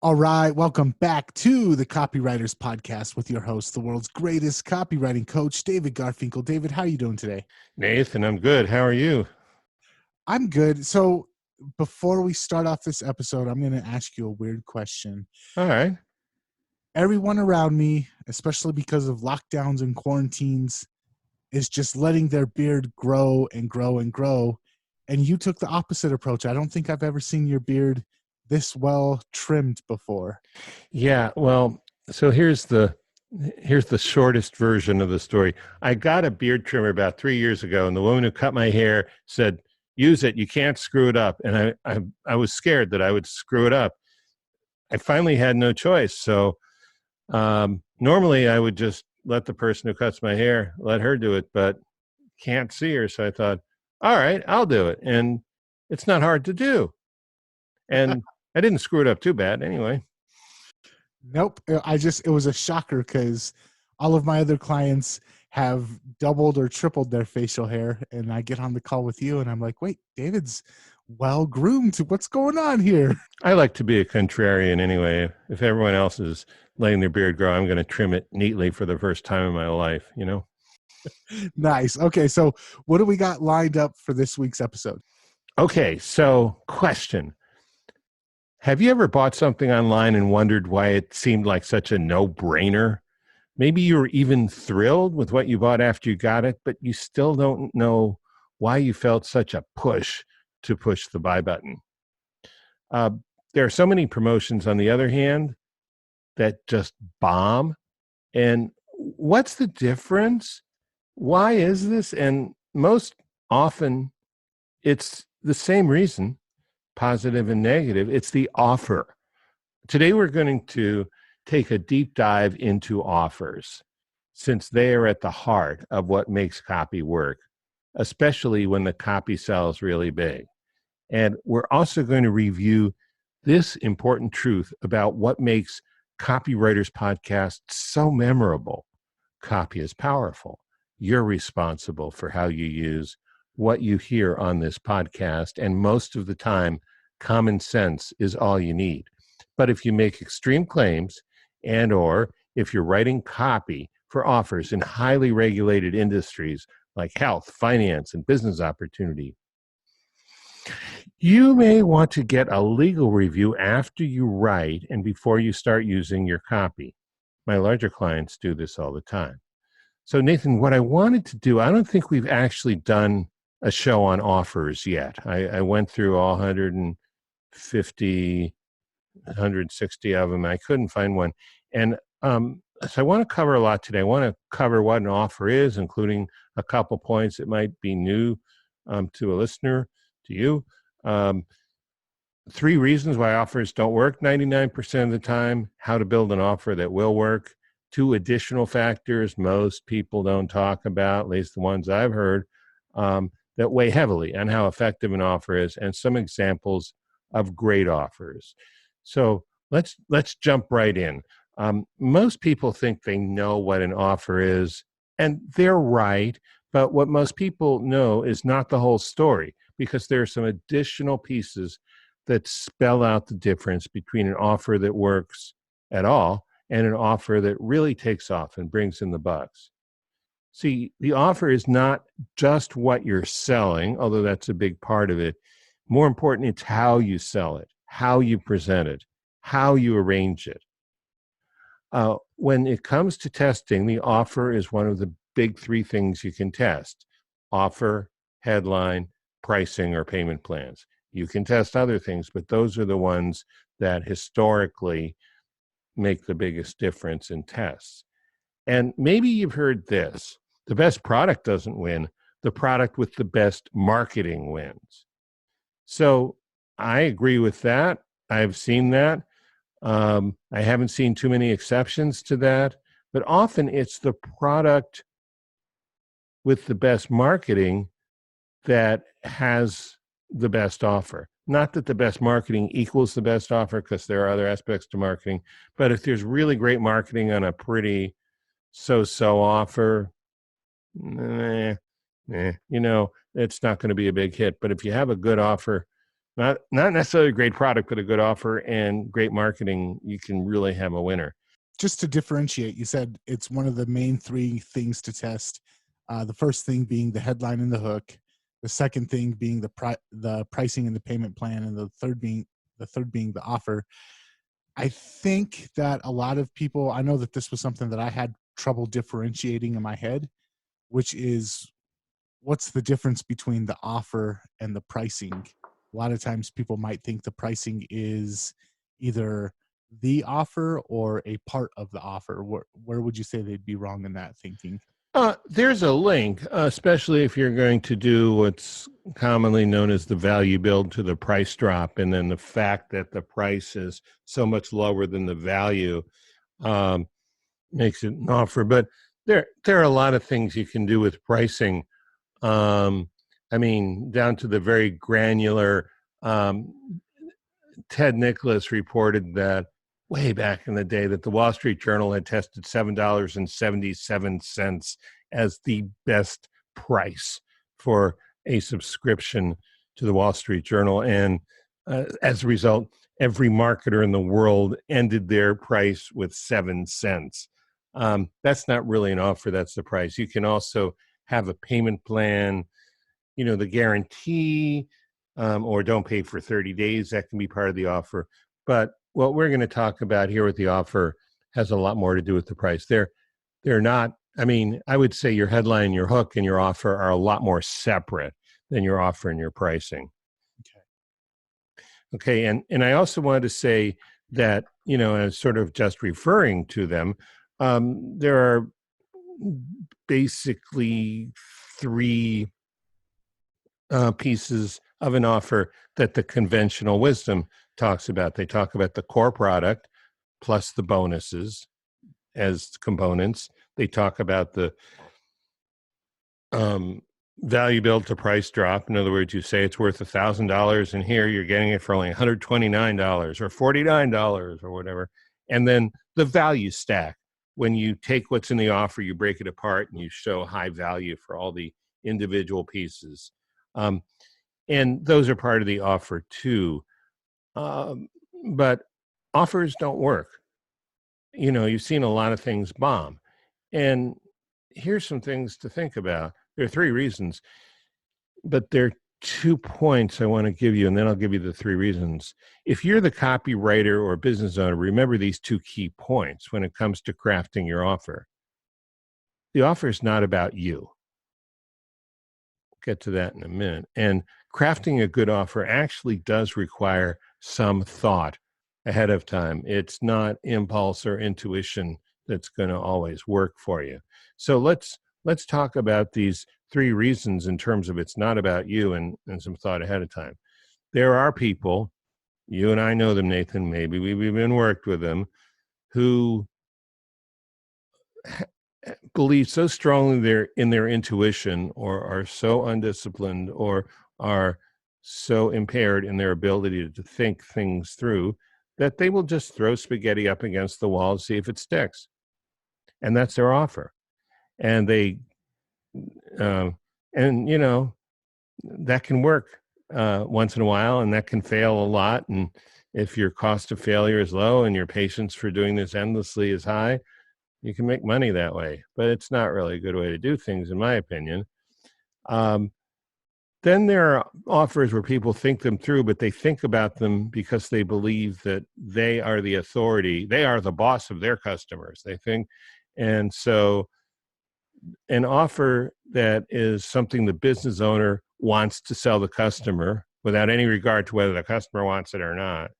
All right, welcome back to the Copywriters Podcast with your host, the world's greatest copywriting coach, David Garfinkel. David, how are you doing today? Nathan, I'm good. How are you? I'm good. So before we start off this episode, I'm going to ask you a weird question. All right. Everyone around me, especially because of lockdowns and quarantines, is just letting their beard grow and grow and grow. And you took the opposite approach. I don't think I've ever seen your beard this well trimmed before. Yeah, well, so here's the shortest version of the story. I got a beard trimmer about 3 years ago, and the woman who cut my hair said, "Use it. You can't screw it up." And I was scared that I would screw it up. I finally had no choice. So normally I would just let the person who cuts my hair, let her do it, but can't see her. So I thought, all right, I'll do it. And it's not hard to do. And I didn't screw it up too bad anyway. Nope. It was a shocker because all of my other clients have doubled or tripled their facial hair. And I get on the call with you and I'm like, wait, David's well groomed. What's going on here? I like to be a contrarian anyway. If everyone else is letting their beard grow, I'm going to trim it neatly for the first time in my life, you know? Nice. Okay. So what do we got lined up for this week's episode? Okay. So question. Have you ever bought something online and wondered why it seemed like such a no-brainer? Maybe you were even thrilled with what you bought after you got it, but you still don't know why you felt such a push to push the buy button. There are so many promotions, on the other hand, that just bomb. And what's the difference? Why is this? And most often, it's the same reason, positive and negative. It's the offer. Today, we're going to take a deep dive into offers, since they are at the heart of what makes copy work, especially when the copy sells really big. And we're also going to review this important truth about what makes Copywriters Podcast so memorable. Copy is powerful. You're responsible for how you use what you hear on this podcast, and most of the time, common sense is all you need. But if you make extreme claims or if you're writing copy for offers in highly regulated industries like health, finance, and business opportunity, you may want to get a legal review after you write and before you start using your copy. My larger clients do this all the time. So Nathan, what I wanted to do, I don't think we've actually done a show on offers yet. I went through all 150, 160 of them. I couldn't find one. And so I want to cover a lot today. I want to cover what an offer is, including a couple points that might be new to a listener, to you. 3 reasons why offers don't work 99% of the time, how to build an offer that will work, 2 additional factors most people don't talk about, at least the ones I've heard, that weigh heavily on how effective an offer is, and some examples of great offers. So let's jump right in. Most people think they know what an offer is, and they're right, but what most people know is not the whole story, because there are some additional pieces that spell out the difference between an offer that works at all and an offer that really takes off and brings in the bucks. See, the offer is not just what you're selling, although that's a big part of it. More important, it's how you sell it, how you present it, how you arrange it. When it comes to testing, the offer is one of the big 3 things you can test: offer, headline, pricing, or payment plans. You can test other things, but those are the ones that historically make the biggest difference in tests. And maybe you've heard this: the best product doesn't win, the product with the best marketing wins. So I agree with that. I've seen that. I haven't seen too many exceptions to that, but often it's the product with the best marketing that has the best offer. Not that the best marketing equals the best offer, because there are other aspects to marketing, but if there's really great marketing on a pretty so-so offer, it's not going to be a big hit. But if you have a good offer, Not necessarily a great product, but a good offer and great marketing, you can really have a winner. Just to differentiate, you said it's one of the main three things to test. The first thing being the headline and the hook, the second thing being the pricing and the payment plan, and the third being the offer. I think that a lot of people, I know that this was something that I had trouble differentiating in my head, which is what's the difference between the offer and the pricing. A lot of times people might think the pricing is either the offer or a part of the offer. Where would you say they'd be wrong in that thinking? There's a link, especially if you're going to do what's commonly known as the value build to the price drop, and then the fact that the price is so much lower than the value um, makes it an offer. But there are a lot of things you can do with pricing. I mean, down to the very granular. Ted Nicholas reported that way back in the day that the Wall Street Journal had tested $7.77 as the best price for a subscription to the Wall Street Journal. And as a result, every marketer in the world ended their price with 7 cents. That's not really an offer, that's the price. You can also have a payment plan, the guarantee, or don't pay for 30 days. That can be part of the offer. But what we're going to talk about here with the offer has a lot more to do with the price. They're not, I mean, I would say your headline, your hook, and your offer are a lot more separate than your offer and your pricing. Okay. And I also wanted to say that, as sort of just referring to them, there are basically three pieces of an offer that the conventional wisdom talks about. They talk about the core product plus the bonuses as components. They talk about the value build to price drop. In other words, you say it's worth $1,000, and here you're getting it for only $129 or $49 or whatever. And then the value stack. When you take what's in the offer, you break it apart and you show high value for all the individual pieces. And those are part of the offer too. But offers don't work. You've seen a lot of things bomb. And here's some things to think about. There are three reasons, but there are 2 points I want to give you, and then I'll give you the three reasons. If you're the copywriter or business owner, remember these 2 key points when it comes to crafting your offer. The offer is not about you. Get to that in a minute. And crafting a good offer actually does require some thought ahead of time. It's not impulse or intuition that's going to always work for you. So let's talk about these 3 reasons in terms of it's not about you and some thought ahead of time. There are people, you and I know them, Nathan, maybe we've even worked with them, who believe so strongly in their intuition, or are so undisciplined, or are so impaired in their ability to think things through, that they will just throw spaghetti up against the wall and see if it sticks. And that's their offer. And they, that can work once in a while, and that can fail a lot. And if your cost of failure is low and your patience for doing this endlessly is high, you can make money that way. But it's not really a good way to do things, in my opinion. Then there are offers where people think them through, but they think about them because they believe that they are the authority. They are the boss of their customers, they think. And so an offer that is something the business owner wants to sell the customer without any regard to whether the customer wants it or not,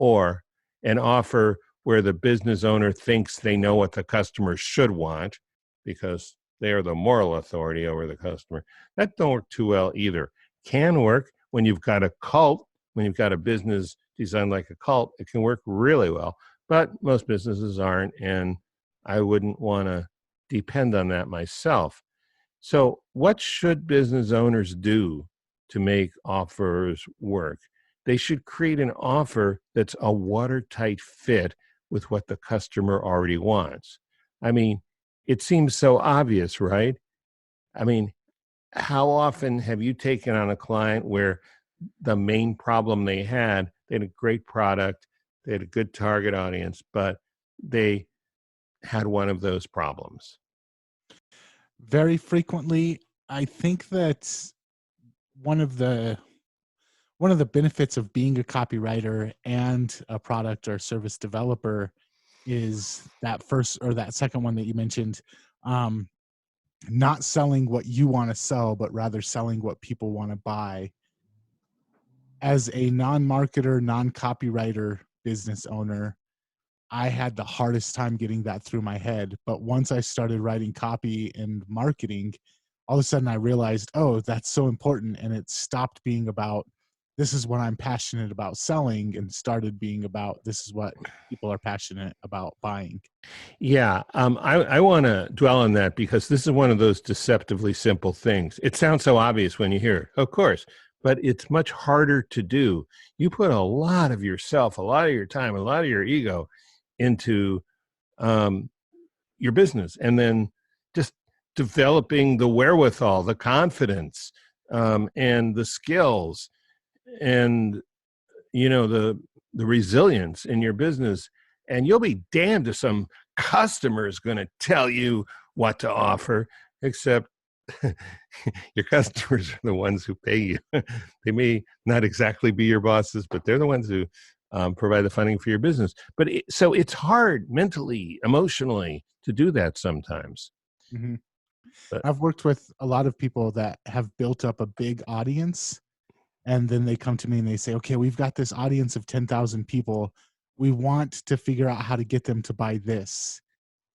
or an offer where the business owner thinks they know what the customer should want because they are the moral authority over the customer, that don't work too well either. Can work when you've got a cult, when you've got a business designed like a cult, it can work really well, but most businesses aren't, and I wouldn't want to depend on that myself. So what should business owners do to make offers work? They should create an offer that's a watertight fit with what the customer already wants. I mean, it seems so obvious, right? I mean, how often have you taken on a client where the main problem they had. They had a great product, they had a good target audience, but they had one of those problems. Very frequently, I think that one of the one of the benefits of being a copywriter and a product or service developer is that first or that second one that you mentioned, um, not selling what you want to sell, but rather selling what people want to buy. As a non-marketer, non-copywriter business owner, I had the hardest time getting that through my head. But once I started writing copy and marketing, all of a sudden I realized, oh, that's so important. And it stopped being about, this is what I'm passionate about selling, and started being about, this is what people are passionate about buying. Yeah, I want to dwell on that because this is one of those deceptively simple things. It sounds so obvious when you hear it, of course, but it's much harder to do. You put a lot of yourself, a lot of your time, a lot of your ego into um, your business, and then just developing the wherewithal, the confidence, and the skills, and the resilience in your business. And you'll be damned if some customer is going to tell you what to offer, except your customers are the ones who pay you. They may not exactly be your bosses, but they're the ones who provide the funding for your business. But so it's hard mentally, emotionally to do that sometimes. Mhm. But I've worked with a lot of people that have built up a big audience, and then they come to me and they say, okay, we've got this audience of 10,000 people. We want to figure out how to get them to buy this.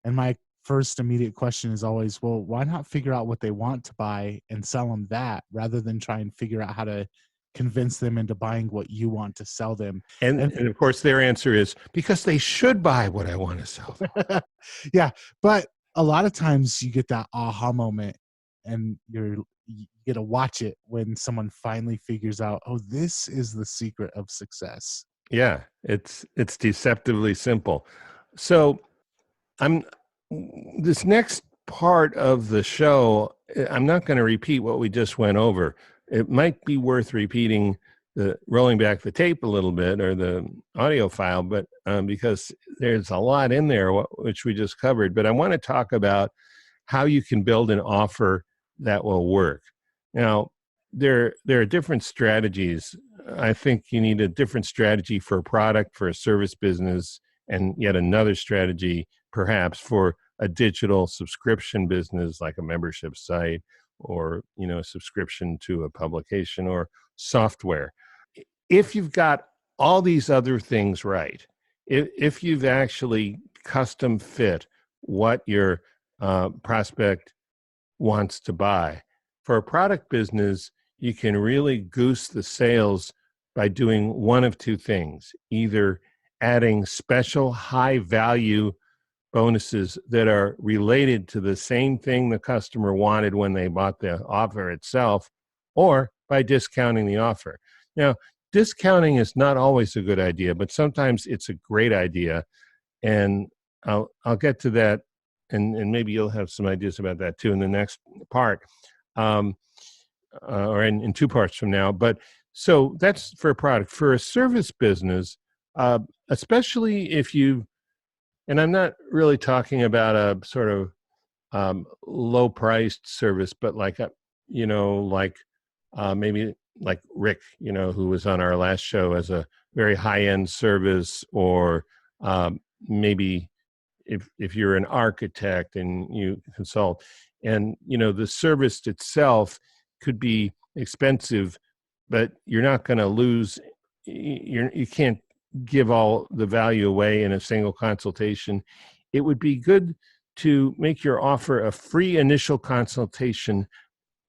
And my first immediate question is always, well, why not figure out what they want to buy and sell them that, rather than try and figure out how to convince them into buying what you want to sell them? and And and of course their answer is because they should buy what I want to sell them. yeah, but a lot of times you get that aha moment, and you get to watch it when someone finally figures out, oh, this is the secret of success. Yeah, it's deceptively simple. So I'm this next part of the show, I'm not going to repeat what we just went over. It might be worth repeating the rolling back the tape a little bit or the audio file, but because there's a lot in there which we just covered. But I want to talk about how you can build an offer that will work. Now, there are different strategies. I think you need a different strategy for a product, for a service business, and yet another strategy perhaps for a digital subscription business like a membership site or a subscription to a publication or software. If you've got all these other things right, if you've actually custom fit what your prospect wants to buy. For a product business, you can really goose the sales by doing one of two things: either adding special high value bonuses that are related to the same thing the customer wanted when they bought the offer itself, or by discounting the offer. Now, discounting is not always a good idea, but sometimes it's a great idea. And I'll get to that, and maybe you'll have some ideas about that too in the next part, um, or in two parts from now. But so that's for a product. For a service business, especially if you, and I'm not really talking about a sort of low priced service, but like maybe like Rick, who was on our last show as a very high end service, or maybe if you're an architect and you consult, and the service itself could be expensive, but you're not going to lose. You can't give all the value away in a single consultation. It would be good to make your offer a free initial consultation.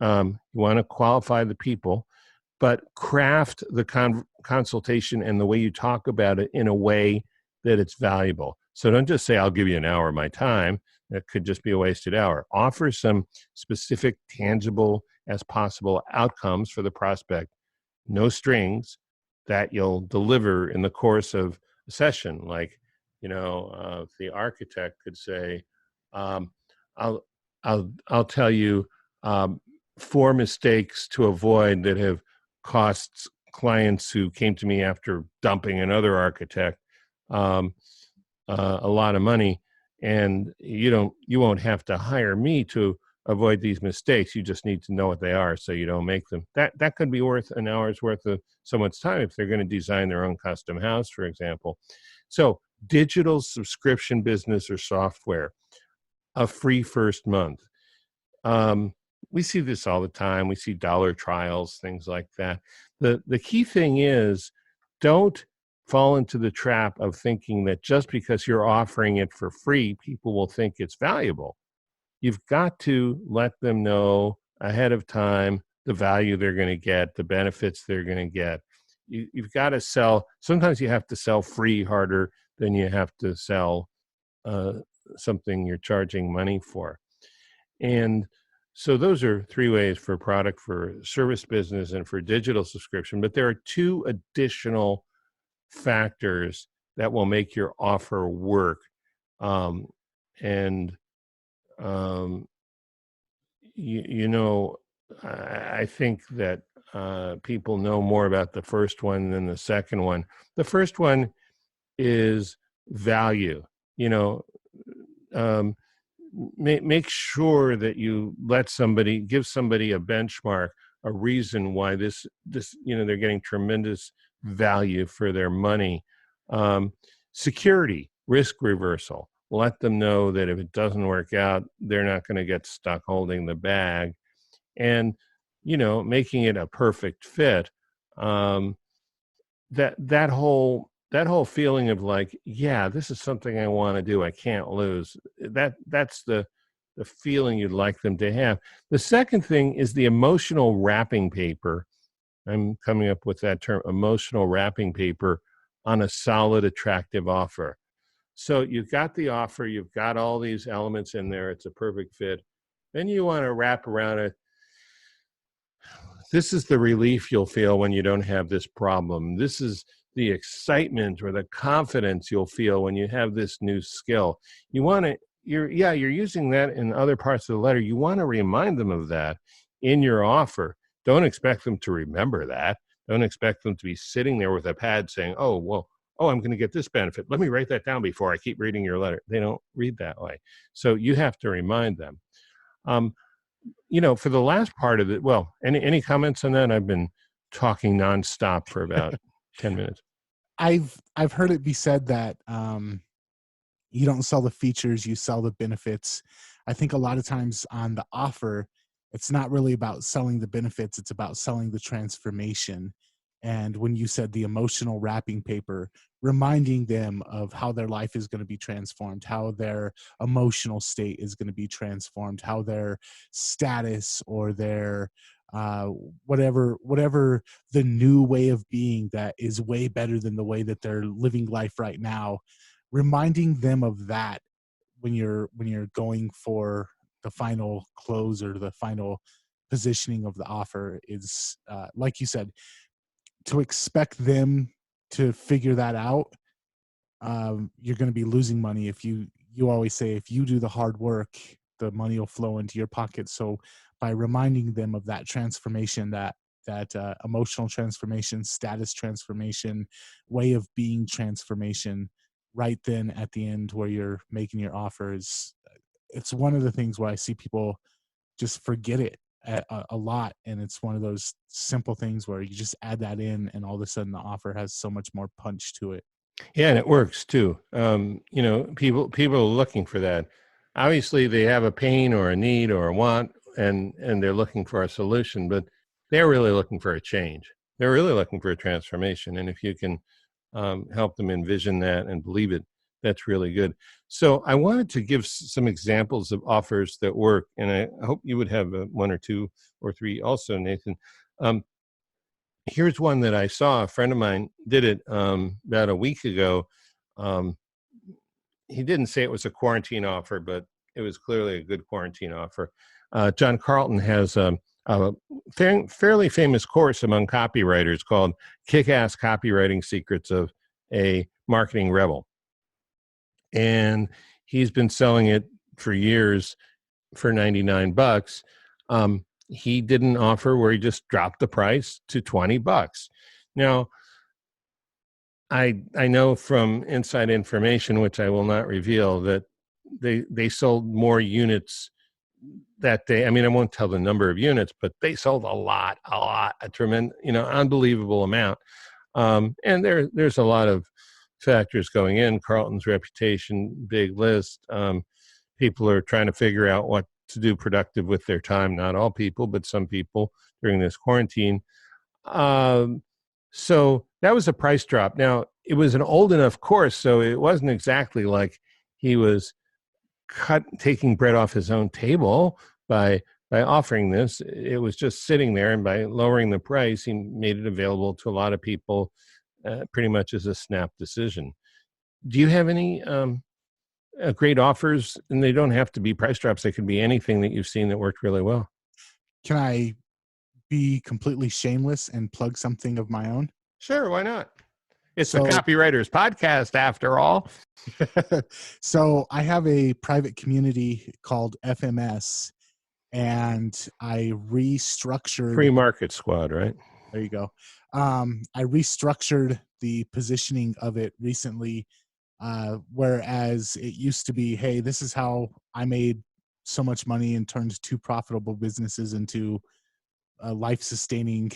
You want to qualify the people, but craft the consultation and the way you talk about it in a way that it's valuable. So don't just say, I'll give you an hour of my time. That could just be a wasted hour. Offer some specific, tangible as possible outcomes for the prospect, no strings, that you'll deliver in the course of a session. Like, the architect could say, um, I'll, I'll tell you 4 mistakes to avoid that have cost clients who came to me after dumping another architect a lot of money, and you won't have to hire me to avoid these mistakes. You just need to know what they are so you don't make them. That could be worth an hour's worth of someone's time if they're going to design their own custom house, for example. So digital subscription business or software, a free first month. We see this all the time. We see dollar trials, things like that. The key thing is, don't fall into the trap of thinking that just because you're offering it for free, people will think it's valuable. You've got to let them know ahead of time the value they're going to get, the benefits they're going to get. You've got to sell. Sometimes you have to sell free harder than you have to sell something you're charging money for. And so those are 3 ways for product, for service business, and for digital subscription. But there are 2 additional factors that will make your offer work. And I think that people know more about the first one than the second one. The first one is value. Make sure that you give somebody a benchmark, a reason why this they're getting tremendous value for their money. Security, risk reversal. Let them know that if it doesn't work out, they're not going to get stuck holding the bag. And making it a perfect fit. That whole feeling of like, yeah, this is something I want to do, I can't lose. That's the feeling you'd like them to have. The second thing is the emotional wrapping paper. I'm coming up with that term, emotional wrapping paper, on a solid, attractive offer. So you've got the offer, you've got all these elements in there, it's a perfect fit. Then you want to wrap around it. This is the relief you'll feel when you don't have this problem. This is the excitement or the confidence you'll feel when you have this new skill. You're using that in other parts of the letter. You want to remind them of that in your offer. Don't expect them to remember that. Don't expect them to be sitting there with a pad saying, I'm going to get this benefit. Let me write that down before I keep reading your letter. They don't read that way. So you have to remind them. For the last part of it, well, any comments on that? I've been talking nonstop for about 10 minutes. I've heard it be said that you don't sell the features, you sell the benefits. I think a lot of times on the offer, it's not really about selling the benefits, it's about selling the transformation. And when you said the emotional wrapping paper, reminding them of how their life is going to be transformed, how their emotional state is going to be transformed, how their status or their whatever the new way of being that is way better than the way that they're living life right now, reminding them of that when you're going for the final close or the final positioning of the offer is, like you said, to expect them to figure that out. You're going to be losing money. If you always say, if you do the hard work, the money will flow into your pocket. So by reminding them of that transformation, that emotional transformation, status transformation, way of being transformation, right then at the end where you're making your offers, it's one of the things where I see people just forget it a lot. And it's one of those simple things where you just add that in and all of a sudden the offer has so much more punch to it. Yeah, and it works too. People are looking for that. Obviously, they have a pain or a need or a want, and they're looking for a solution, but they're really looking for a change. They're really looking for a transformation. And if you can help them envision that and believe it, that's really good. So I wanted to give some examples of offers that work, and I hope you would have 1 or 2 or 3 also, Nathan. Here's one that I saw. A friend of mine did it about a week ago. He didn't say it was a quarantine offer, but it was clearly a good quarantine offer. John Carlton has a fairly famous course among copywriters called Kick-Ass Copywriting Secrets of a Marketing Rebel. And he's been selling it for years for $99. He did an offer where he just dropped the price to $20. Now, I know from inside information, which I will not reveal, that they sold more units that day. I mean, I won't tell the number of units, but they sold a tremendous, unbelievable amount. And there's a lot of factors going in. Carlton's reputation, big list. People are trying to figure out what to do productive with their time. Not all people, but some people during this quarantine. So that was a price drop. Now, it was an old enough course, so it wasn't exactly like he was taking bread off his own table by offering this. It was just sitting there, and by lowering the price, he made it available to a lot of people, pretty much as a snap decision. Do you have any great offers? And they don't have to be price drops. They could be anything that you've seen that worked really well. Can I be completely shameless and plug something of my own? Sure, why not? It's the So, Copywriters podcast, after all. so I have a private community called FMS, and I restructured. Free Market Squad, right? There you go. I restructured the positioning of it recently, whereas it used to be, hey, this is how I made so much money and turned two profitable businesses into life-sustaining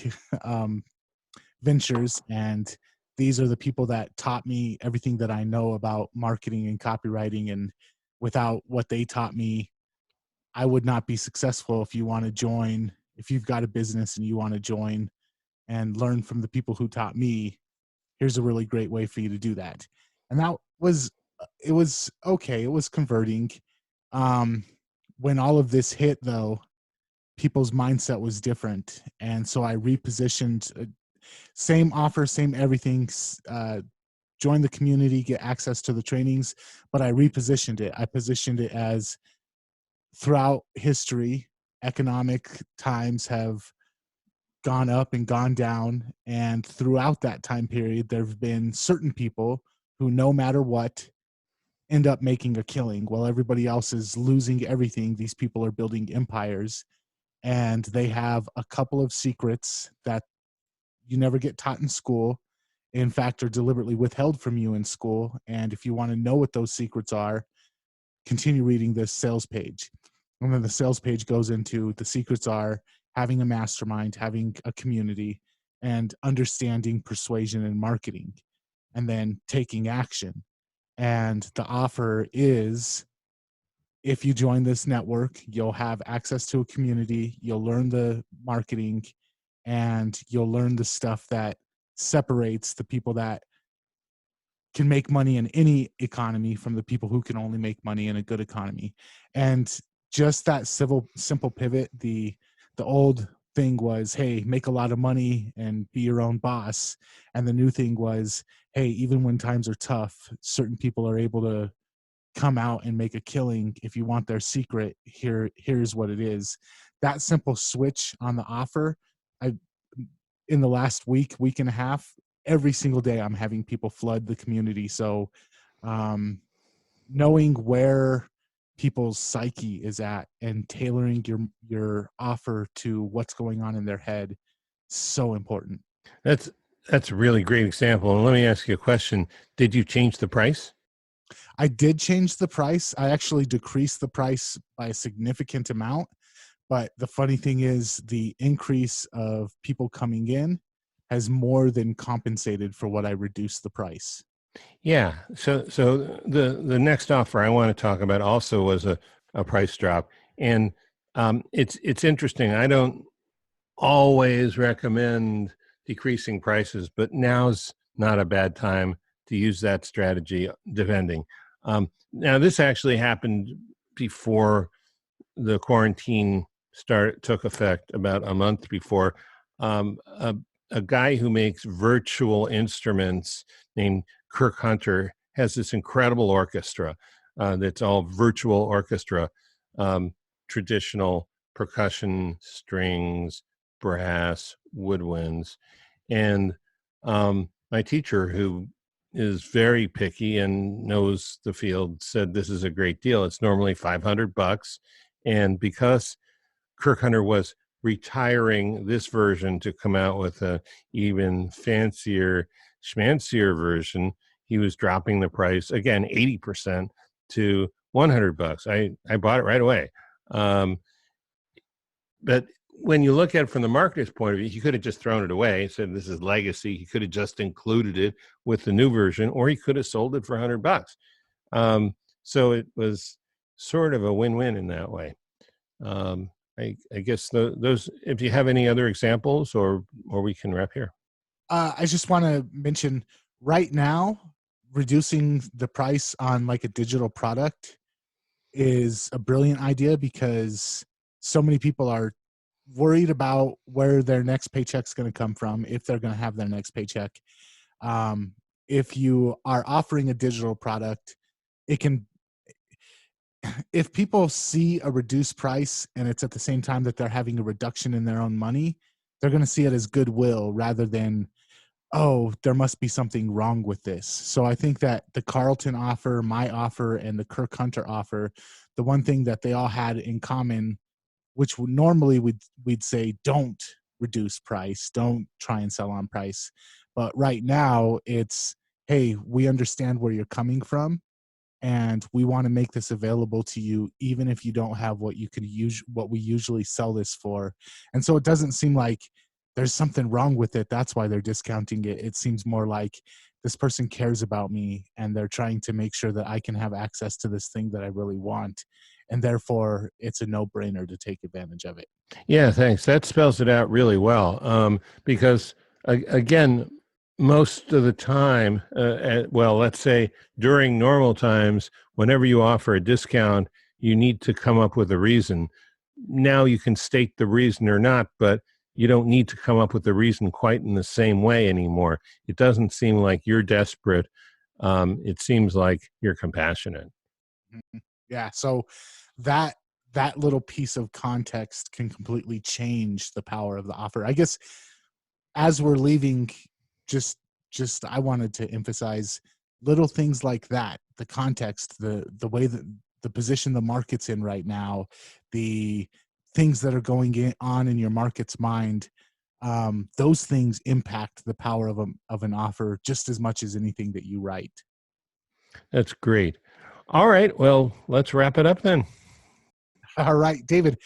ventures, and these are the people that taught me everything that I know about marketing and copywriting, and without what they taught me, I would not be successful. If you've got a business and you want to join and learn from the people who taught me, here's a really great way for you to do that. And it was okay. It was converting. When all of this hit, though, people's mindset was different. And so I repositioned, same offer, same everything, join the community, get access to the trainings, but I repositioned it. I positioned it as, throughout history, economic times have gone up and gone down. And throughout that time period, there have been certain people who, no matter what, end up making a killing while everybody else is losing everything. These people are building empires, and they have a couple of secrets that you never get taught in school. In fact, are deliberately withheld from you in school. And if you want to know what those secrets are, continue reading this sales page. And then the sales page goes into, the secrets are having a mastermind, having a community, and understanding persuasion and marketing, and then taking action. And the offer is, if you join this network, you'll have access to a community, you'll learn the marketing, and you'll learn the stuff that separates the people that can make money in any economy from the people who can only make money in a good economy. And just that simple pivot, the old thing was, hey, make a lot of money and be your own boss. And the new thing was, hey, even when times are tough, certain people are able to come out and make a killing. If you want their secret, here's what it is. That simple switch on the offer, in the last week and a half, every single day I'm having people flood the community. So knowing where people's psyche is at and tailoring your offer to what's going on in their head, so important. That's a really great example. And let me ask you a question. Did you change the price? I did change the price. I actually decreased the price by a significant amount. But the funny thing is, the increase of people coming in has more than compensated for what I reduced the price. Yeah. So the next offer I want to talk about also was a price drop. And it's interesting. I don't always recommend decreasing prices, but now's not a bad time to use that strategy, depending. Now, this actually happened before the quarantine took effect, about a month before. A guy who makes virtual instruments named Kirk Hunter has this incredible orchestra that's all virtual orchestra, traditional percussion, strings, brass, woodwinds. And my teacher, who is very picky and knows the field, said this is a great deal. It's normally $500. And because Kirk Hunter was retiring this version to come out with a even fancier, schmancier version. He was dropping the price again 80% to $100. I bought it right away. But when you look at it from the marketer's point of view, he could have just thrown it away, said this is legacy. He could have just included it with the new version, or he could have sold it for $100. So it was sort of a win-win in that way. I guess those. If you have any other examples, or we can wrap here. I just want to mention right now, reducing the price on like a digital product is a brilliant idea because so many people are worried about where their next paycheck's going to come from, if they're going to have their next paycheck. If you are offering a digital product, it can, if people see a reduced price and it's at the same time that they're having a reduction in their own money, they're going to see it as goodwill rather than, oh, there must be something wrong with this. So I think that the Carlton offer, my offer, and the Kirk Hunter offer, the one thing that they all had in common, which normally we'd say, don't reduce price, don't try and sell on price. But right now it's, hey, we understand where you're coming from, and we want to make this available to you, even if you don't have what you could use, what we usually sell this for. And so it doesn't seem like there's something wrong with it. That's why they're discounting it. It seems more like this person cares about me and they're trying to make sure that I can have access to this thing that I really want. And therefore it's a no-brainer to take advantage of it. Yeah, thanks. That spells it out really well. Because again, most of the time, well, let's say during normal times, whenever you offer a discount, you need to come up with a reason. Now you can state the reason or not, but you don't need to come up with the reason quite in the same way anymore. It doesn't seem like you're desperate. It seems like you're compassionate. Yeah. So that little piece of context can completely change the power of the offer. I guess as we're leaving, just I wanted to emphasize little things like that, the context, the way that the position the market's in right now, the things that are going on in your market's mind, those things impact the power of an offer just as much as anything that you write. That's great. All right. Well, let's wrap it up then. All right, David,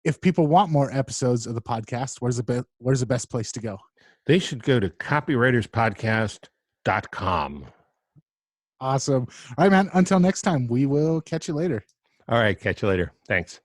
if people want more episodes of the podcast, where's the best place to go? They should go to copywriterspodcast.com. Awesome. All right, man. Until next time, we will catch you later. All right. Catch you later. Thanks.